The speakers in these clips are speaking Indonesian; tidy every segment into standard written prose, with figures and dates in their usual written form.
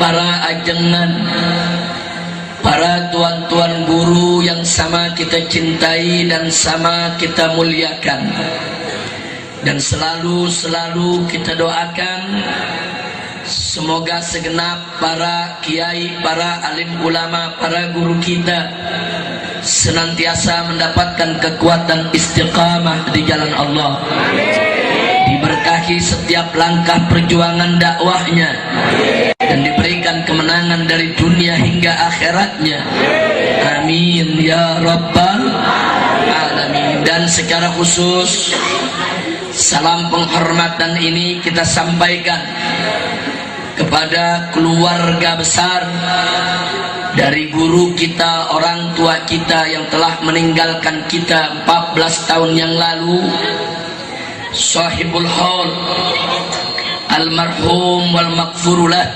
para ajengan, para tuan-tuan guru yang sama kita cintai dan sama kita muliakan, dan selalu kita doakan semoga segenap para kiai, para alim ulama, para guru kita senantiasa mendapatkan kekuatan istiqamah di jalan Allah, diberkahi setiap langkah perjuangan dakwahnya, dan diberikan kemenangan dari dunia hingga akhiratnya. Amin ya rabbal alamin. Dan secara khusus salam penghormatan ini kita sampaikan kepada keluarga besar dari guru kita, orang tua kita yang telah meninggalkan kita 14 tahun yang lalu, sahibul haul almarhum wal maghfurulah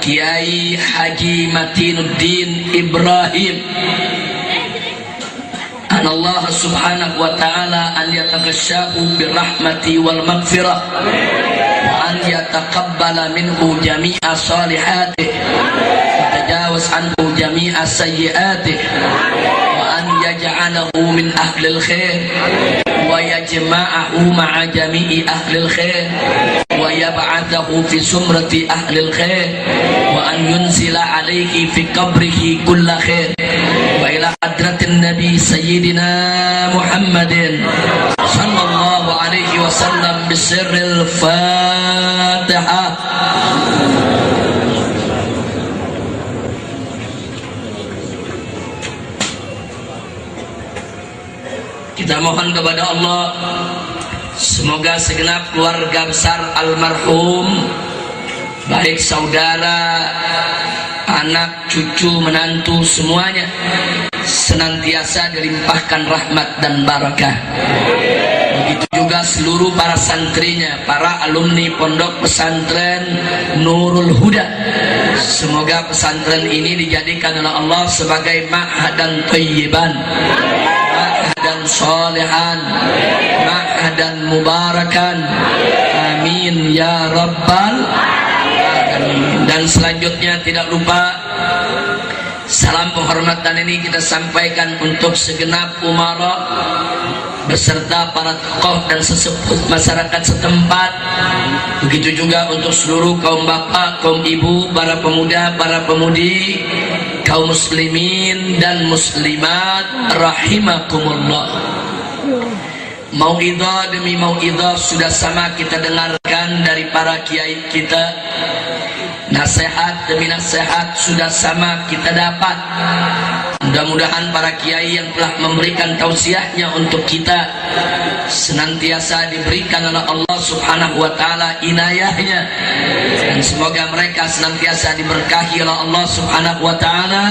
Kiai Haji Matinuddin Ibrahim. Allah subhanahu wa ta'ala an yataghashahu birahmati wal maghfirah wa an yataqabbala minhu jami'a salihatihi wa tajawaz anhu jami'a sayyiatihi wa an yaj'alahu min ahlil khair wa yajma'ahu ma'a jami'i ahlil khair wa yab'athahu fi sumrati ahlil khair wa an yunzila alayhi fi qabrihi kulla khair wa ila hadratin nabi sayyidina Muhammadin sallallahu alaihi wasallam bisirril Fatihah. Kita mohon kepada Allah semoga segenap keluarga besar almarhum, baik saudara, anak, cucu, menantu, semuanya senantiasa dilimpahkan rahmat dan barakah. Begitu juga seluruh para santrinya, para alumni pondok pesantren Nurul Huda. Semoga pesantren ini dijadikan oleh Allah sebagai ma'hadan thayyiban, ma'hadan sholihan, ma'hadan mubarakan. Amin ya rabbal alamin. Dan selanjutnya tidak lupa salam penghormatan ini kita sampaikan untuk segenap umara beserta para tokoh dan sesepuh masyarakat setempat. Begitu juga untuk seluruh kaum bapak, kaum ibu, para pemuda, para pemudi, kaum muslimin dan muslimat rahimakumullah. Mau'idhah demi mau'idhah sudah sama kita dengarkan dari para kiai kita, nasihat demi nasihat sudah sama kita dapat. Mudah-mudahan para kiai yang telah memberikan tausiahnya untuk kita senantiasa diberikan oleh Allah subhanahu wa ta'ala inayahnya, dan semoga mereka senantiasa diberkahi oleh Allah subhanahu wa ta'ala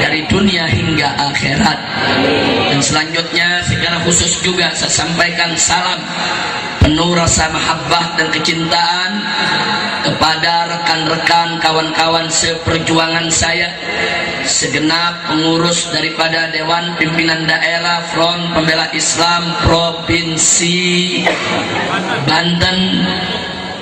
dari dunia hingga akhirat. Dan selanjutnya secara khusus juga saya sampaikan salam penuh rasa mahabbah dan kecintaan kepada rekan-rekan, kawan-kawan seperjuangan saya, segenap pengurus daripada Dewan Pimpinan Daerah Front Pembela Islam Provinsi Banten,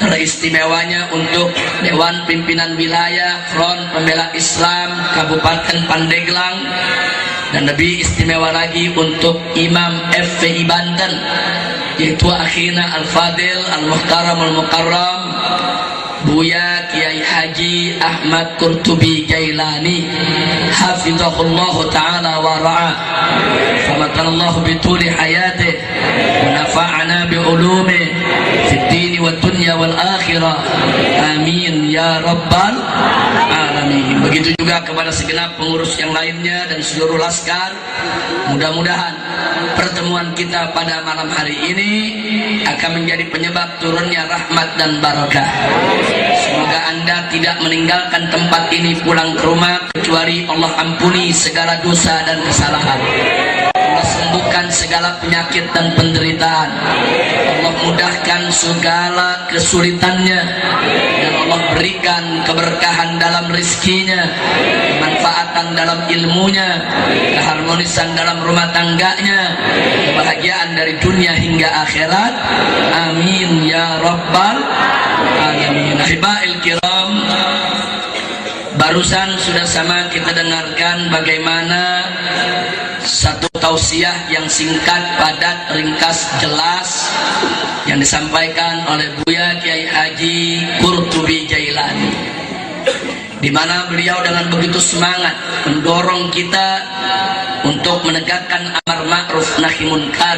teristimewanya untuk Dewan Pimpinan Wilayah Front Pembela Islam Kabupaten Pandeglang, dan lebih istimewa lagi untuk Imam FPI Banten, yaitu akhina Al-Fadil Al-Muhtaram Al-Mukarram Buya Kiai Haji Ahmad Qurtubi Jailani hafizahullah ta'ala wa ra'ah, famatanallahu bituli hayatih wa nafa'ana bi'ulumih fid dini wa dunya wal akhirah. Amin ya rabbal alamin. Begitu juga kepada segenap pengurus yang lainnya dan seluruh laskar. Mudah-mudahan pertemuan kita pada malam hari ini akan menjadi penyebab turunnya rahmat dan barakah. Semoga Anda tidak meninggalkan tempat ini pulang ke rumah kecuali Allah ampuni segala dosa dan kesalahan, Allah sembuhkan segala penyakit dan penderitaan, Allah mudahkan segala kesulitannya, dan Allah berikan keberkahan dalam rezekinya, kemanfaatan dalam ilmunya, keharmonisan dalam rumah tangganya, kebahagiaan dari dunia hingga akhirat. Amin ya rabbal alamin. Ahiba'il kiram, Barusan sudah sama kita dengarkan bagaimana satu tausiah yang singkat, padat, ringkas, jelas yang disampaikan oleh Buya Kiai Haji Qurtubi Jailani, di mana beliau dengan begitu semangat mendorong kita untuk menegakkan amar ma'ruf nahi munkar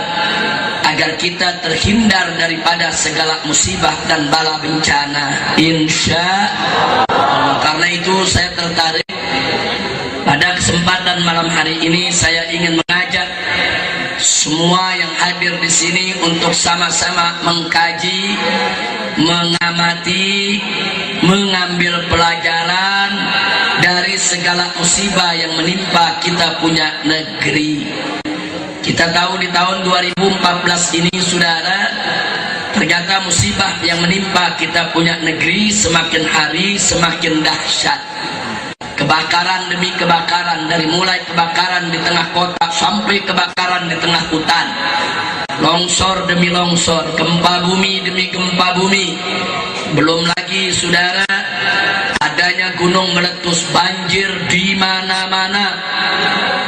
agar kita terhindar daripada segala musibah dan bala bencana, insya Allah. Karena itu saya tertarik pada kesempatan malam hari ini, saya ingin mengajak semua yang hadir di sini untuk sama-sama mengkaji, mengamati, mengambil pelajaran dari segala musibah yang menimpa kita punya negeri. Kita tahu di tahun 2014 ini, saudara, ternyata musibah yang menimpa kita punya negeri semakin hari semakin dahsyat. Kebakaran demi kebakaran, dari mulai kebakaran di tengah kota sampai kebakaran di tengah hutan, longsor demi longsor, gempa bumi demi gempa bumi. Belum lagi, saudara, adanya gunung meletus, banjir di mana-mana,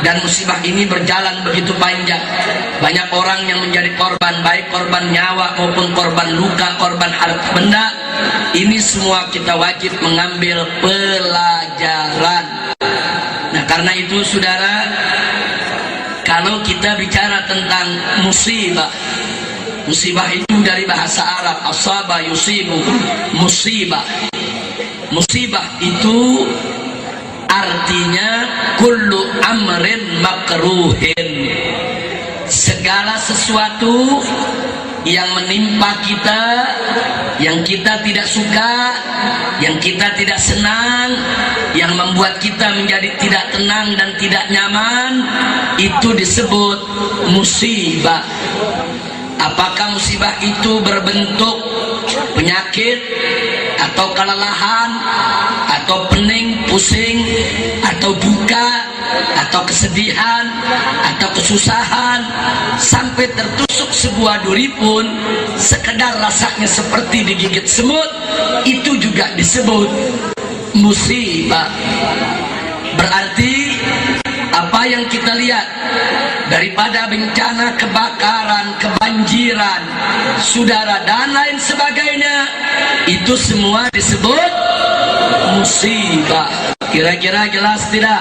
dan musibah ini berjalan begitu panjang. Banyak orang yang menjadi korban, baik korban nyawa maupun korban luka, korban harta benda. Ini semua kita wajib mengambil pelajaran. Nah, karena itu, saudara, kalau kita bicara tentang musibah, musibah itu dari bahasa Arab, asaba yusibu, musibah. Musibah itu artinya kullu amrin makruhin, segala sesuatu yang menimpa kita, yang kita tidak suka, yang kita tidak senang, yang membuat kita menjadi tidak tenang dan tidak nyaman, itu disebut musibah. Apakah musibah itu berbentuk penyakit, atau kelelahan, atau pening, pusing, atau duka, atau kesedihan, atau kesusahan, sampai tertusuk sebuah duri pun sekedar rasanya seperti digigit semut, itu juga disebut musibah. Berarti apa yang kita lihat daripada bencana kebakaran, kebanjiran, saudara, dan lain sebagainya, itu semua disebut musibah. Kira-kira jelas tidak?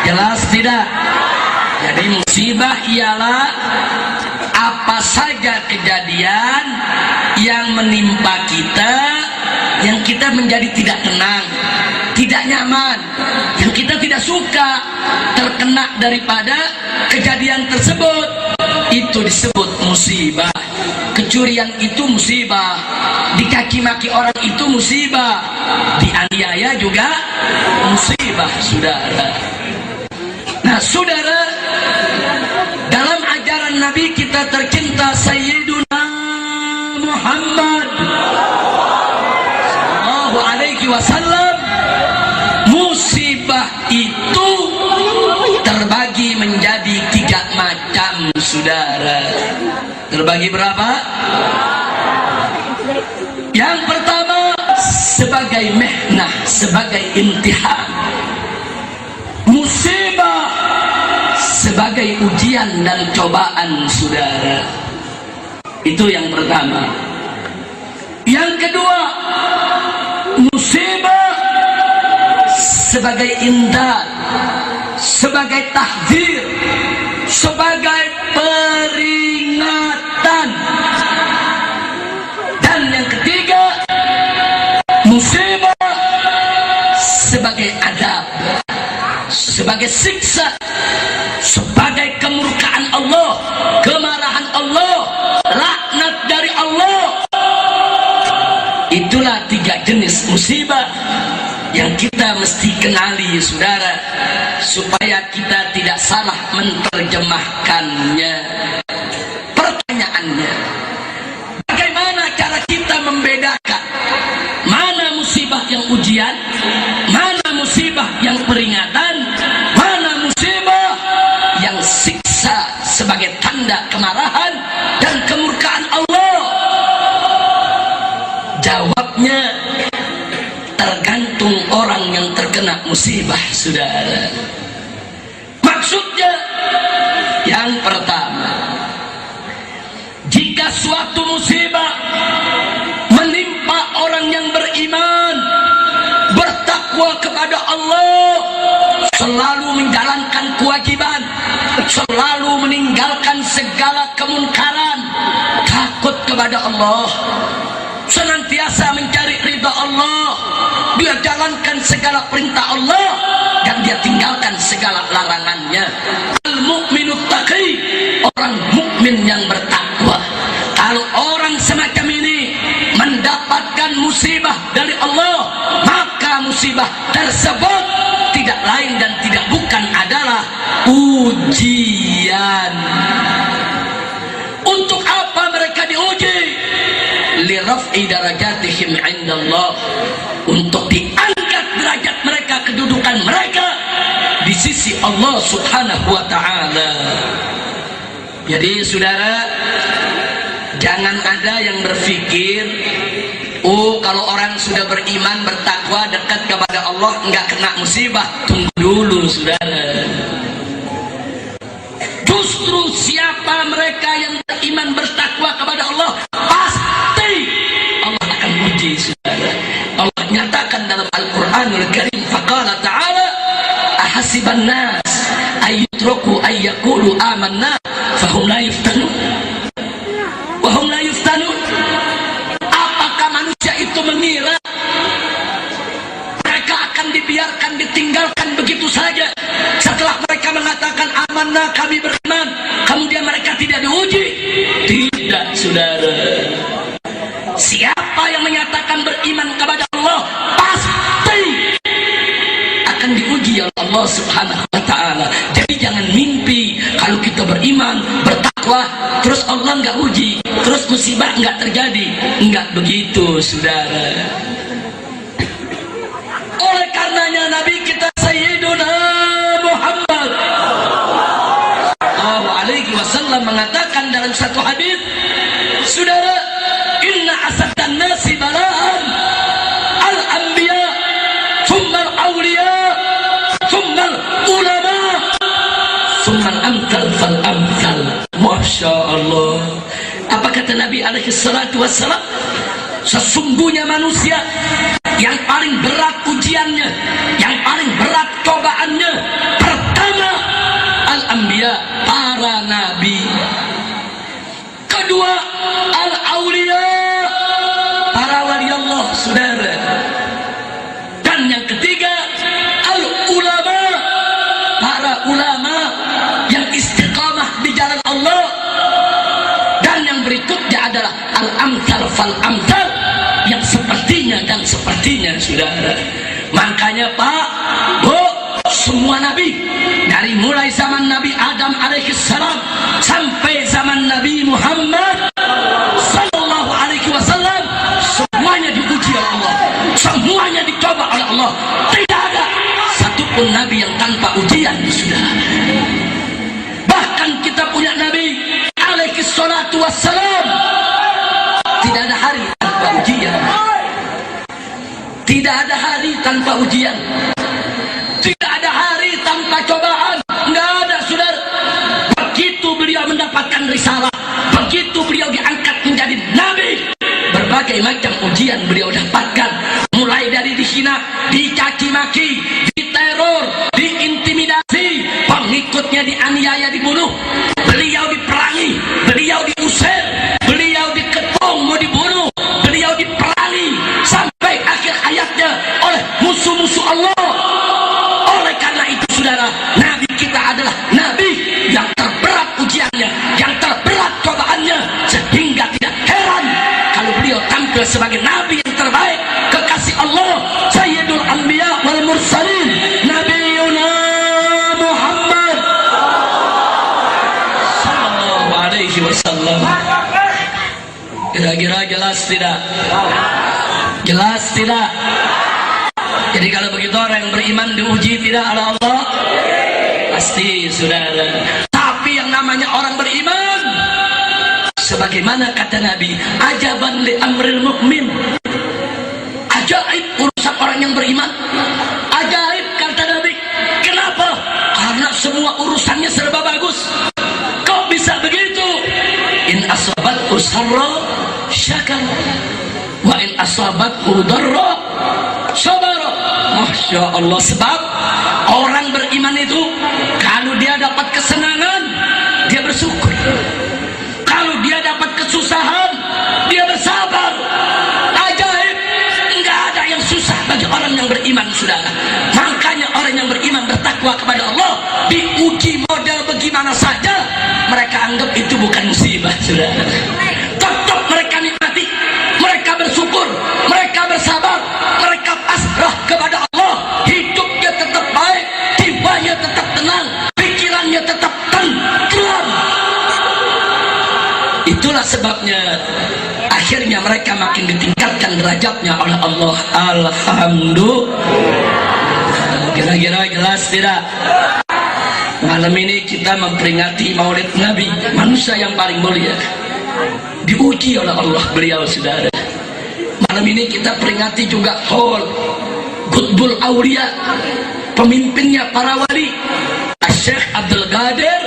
Jelas tidak? Jadi musibah ialah apa saja kejadian yang menimpa kita, yang kita menjadi tidak tenang, tidak nyaman, yang kita tidak suka, terkena daripada kejadian tersebut, itu disebut musibah. Kecurian itu musibah, dicaci maki orang itu musibah, dianiaya juga musibah, saudara. Nah, saudara, dalam ajaran Nabi kita tercinta Sayyiduna Muhammad sallallahu alaihi wasallam, musibah itu terbagi menjadi 3 macam, saudara. Terbagi berapa? Yang pertama, sebagai mihnah, sebagai imtihan. Musibah sebagai ujian dan cobaan, saudara. Itu yang pertama. Yang kedua, musibah sebagai indar, sebagai tahdzir, sebagai peringatan. Dan yang ketiga, musibah sebagai adab, sebagai siksa, sebagai kemurkaan Allah, kemarahan Allah, laknat dari Allah. Itulah 3 jenis musibah yang kita mesti kenali, saudara, supaya kita tidak salah menerjemahkannya. Pertanyaannya, bagaimana cara kita membedakan mana musibah yang ujian, mana musibah yang peringatan, mana musibah yang siksa sebagai tanda kemarahan dan kemurkaan Allah? Jawabnya tergantung orang yang terkena musibah, saudara. Maksudnya yang pertama, jika suatu musibah menimpa orang yang beriman, bertakwa kepada Allah, selalu menjalankan kewajiban, selalu meninggalkan segala kemunkaran, takut kepada Allah, senantiasa mencari ridha Allah, dia jalankan segala perintah Allah dan dia tinggalkan segala larangannya. Al-mu'minut taqi, orang mukmin yang bertakwa. Kalau orang semacam ini mendapatkan musibah dari Allah, maka musibah tersebut tidak lain dan tidak bukan adalah ujian. Untuk apa mereka diuji? Liraf'i darajatihim indallah, untuk diangkat derajat mereka, kedudukan mereka di sisi Allah Subhanahu wa ta'ala. Jadi saudara, jangan ada yang berpikir, oh kalau orang sudah beriman, bertakwa, dekat kepada Allah, enggak kena musibah. Tunggu dulu saudara. Justru siapa mereka yang beriman, bertakwa kepada Allah, pasti Allah akan uji saudara. Allah nyatakan dalam Al-Quranul Karim, faqala ta'ala, ahasiban nas ayyutraku ayyakulu amanna fahum la yuftanun wahum la yuftanun. Apakah manusia itu mengira mereka akan dibiarkan, ditinggalkan begitu saja setelah mereka mengatakan amanah, kami beriman, kemudian mereka tidak diuji? Tidak saudara. Siapa yang menyatakan beriman kepada Allah pasti akan diuji oleh Allah Subhanahu wa ta'ala. Jadi jangan mimpi kalau kita beriman, bertakwa, terus Allah nggak uji, terus musibah nggak terjadi. Nggak begitu saudara. Oleh karenanya Nabi kita Sayyiduna Muhammad sallallahu alaihi wasallam mengatakan dalam satu hadis, saudara, inna asaddan nasi bala'an al-anbiya thumma al-awliya thumma al-ulama thumma al-amthal fal-amthal. Masya Allah. Apa kata Nabi alaihi salatu wassalam? Sesungguhnya manusia yang paling berat ujiannya, yang paling berat cobaannya, pertama al-anbiya, para nabi. Kedua al-awliya, para wali Allah saudara. Dan yang ketiga al-ulama, para ulama yang istiqamah di jalan Allah. Dan yang berikutnya adalah al-amthal fal-amthal, yang sepertinya dan sepertinya saudara. Makanya Pak, Bu, semua nabi dari mulai zaman Nabi Adam alaihissalam sampai zaman Nabi Muhammad sallallahu alaihi wasallam, semuanya diuji oleh Allah, semuanya dicoba oleh Allah. Tidak ada satupun nabi yang tanpa ujian saudara. Bahkan kita punya Nabi alaihi salatu wassalam, tidak ada hari tanpa ujian. Tidak ada hari tanpa ujian. Tidak ada hari tanpa cobaan. Enggak ada saudara. Begitu beliau mendapatkan risalah, begitu beliau diangkat menjadi nabi, berbagai macam ujian beliau dapatkan. Mulai dari dihina, dicaci maki, diteror, diintimidasi, pengikutnya dianiaya, dibunuh, beliau diperangi, beliau diusir, beliau dikepung mau dibunuh, beliau diperangi sampai akhir hayatnya oleh musuh-musuh Allah. Oleh karena itu saudara, nabi kita adalah nabi yang terberat ujiannya, yang terberat cobaannya, sehingga tidak heran kalau beliau tampil sebagai nabi yang terbaik, kekasih Allah, Sayyidul Anbiya wal Mursalin, Nabiyuna Muhammad sallallahu alaihi wasallam. Kira-kira jelas tidak? Jelas tidak? Jadi kalau begitu orang yang beriman diuji tidak oleh Allah? Pasti saudara. Tapi yang namanya orang beriman, sebagaimana kata Nabi, ajaban li amril mu'min, ajaib urusan orang yang beriman. Ajaib asabathu darra sabara. Masya Allah. Sebab orang beriman itu kalau dia dapat kesenangan dia bersyukur, kalau dia dapat kesusahan dia bersabar. Ajaib, enggak ada yang susah bagi orang yang beriman, saudara. Makanya orang yang beriman bertakwa kepada Allah diuji model bagaimana saja mereka anggap itu bukan musibah, saudara. Tetap mereka nikmati, mereka bersyukur, mereka bersabar, mereka pasrah kepada Allah. Hidupnya tetap baik, jiwanya tetap tenang, pikirannya tetap tentram. Itulah sebabnya akhirnya mereka makin ditingkatkan derajatnya oleh Allah. Alhamdulillah. Kira-kira jelas tidak? Malam ini kita memperingati Maulid Nabi, manusia yang paling mulia, diuji oleh Allah beliau, saudara. Malam ini kita peringati juga Haul Qutbul Aulia, pemimpinnya para wali, Syekh Abdul Qadir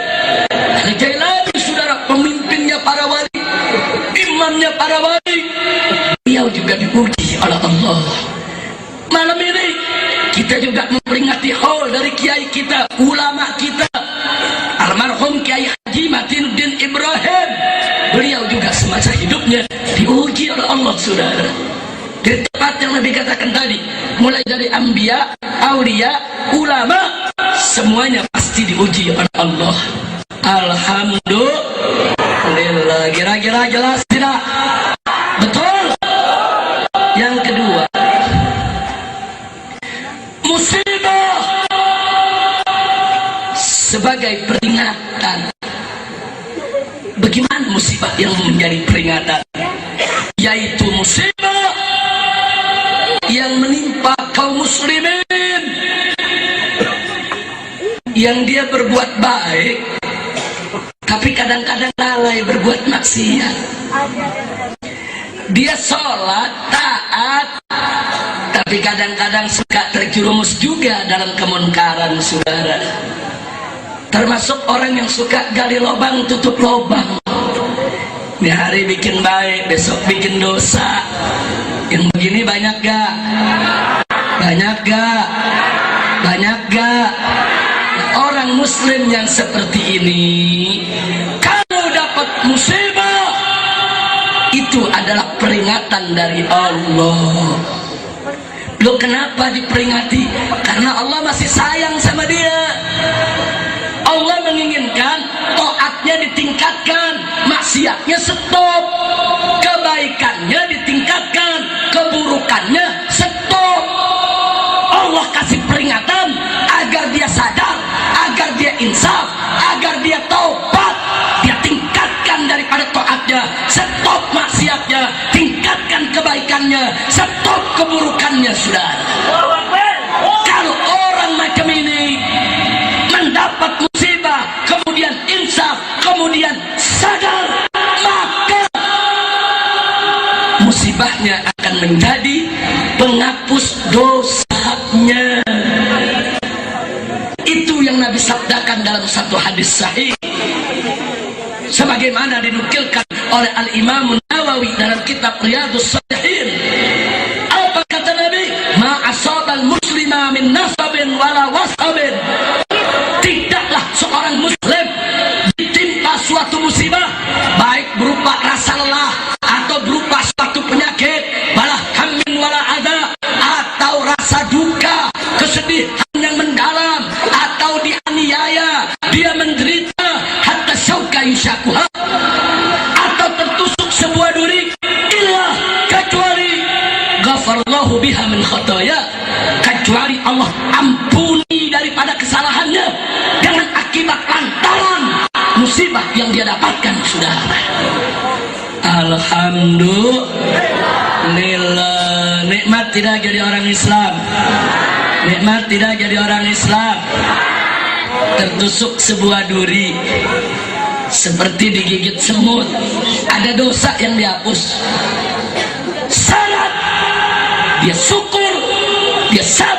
Al-Jailani, saudara, pemimpinnya para wali, imamnya para wali. Beliau juga diuji oleh Allah. Malam ini kita juga memperingati haul dari kiai kita, ulama kita, almarhum Kiai Haji Matinuddin Ibrahim. Beliau juga semasa hidupnya diuji oleh Allah, saudara. Di tempat yang Nabi katakan tadi, mulai dari anbiya, aulia, ulama, semuanya pasti diuji oleh Allah. Alhamdulillah. Kira-kira jelas tidak? Betul. Yang kedua, musibah sebagai peringatan. Bagaimana musibah yang menjadi peringatan? Yaitu musibah yang menimpa kaum muslimin, yang dia berbuat baik tapi kadang-kadang lalai berbuat maksiat. Dia sholat, taat, tapi kadang-kadang suka terjerumus juga dalam kemunkaran, saudara. Termasuk orang yang suka gali lubang tutup lubang. Di hari bikin baik, besok bikin dosa. Yang begini banyak gak? Banyak gak? Banyak gak? Orang muslim yang seperti ini, kalau dapat musibah, itu adalah peringatan dari Allah. Loh, kenapa diperingati? Karena Allah masih sayang sama dia. Allah menginginkan taatnya ditingkatkan, maksiatnya stop, kebaikannya ditingkatkan, keburukannya stop. Allah kasih peringatan agar dia sadar, agar dia insaf, agar dia taubat. Dia tingkatkan daripada taatnya, stop maksiatnya, tingkatkan kebaikannya, stop keburukannya, saudara. Kalau orang macam ini mendapat musibah, kemudian insaf, kemudian sadar, maka musibahnya akan menjadi penghapus dosanya. Itu yang Nabi sabdakan dalam satu hadis sahih, sebagaimana dinukilkan oleh Al-Imam Nawawi dalam kitab Riyadhus Shalihin. Apa kata Nabi? Ma asabal muslima min nasabin wala wasabin. Tidaklah seorang muslim ditimpa suatu musibah, baik berupa rasa lelah atau berupa suatu penyakit, balah hammin wala adha, atau rasa duka, kesedihan yang mendalam, atau dianiaya, dia menderita hatta syauka yushakuha, atau tertusuk sebuah duri, illa kecuali ghafarallahu biha min khataya, kecuali Allah ampuni daripada kesalahannya dengan akibat lantaran musibah yang dia dapatkan, saudara. Alhamdulillah. Nikmat tidak jadi orang Islam, nikmat tidak jadi orang Islam. Tertusuk sebuah duri seperti digigit semut, ada dosa yang dihapus. Salat, dia syukur, dia sabar,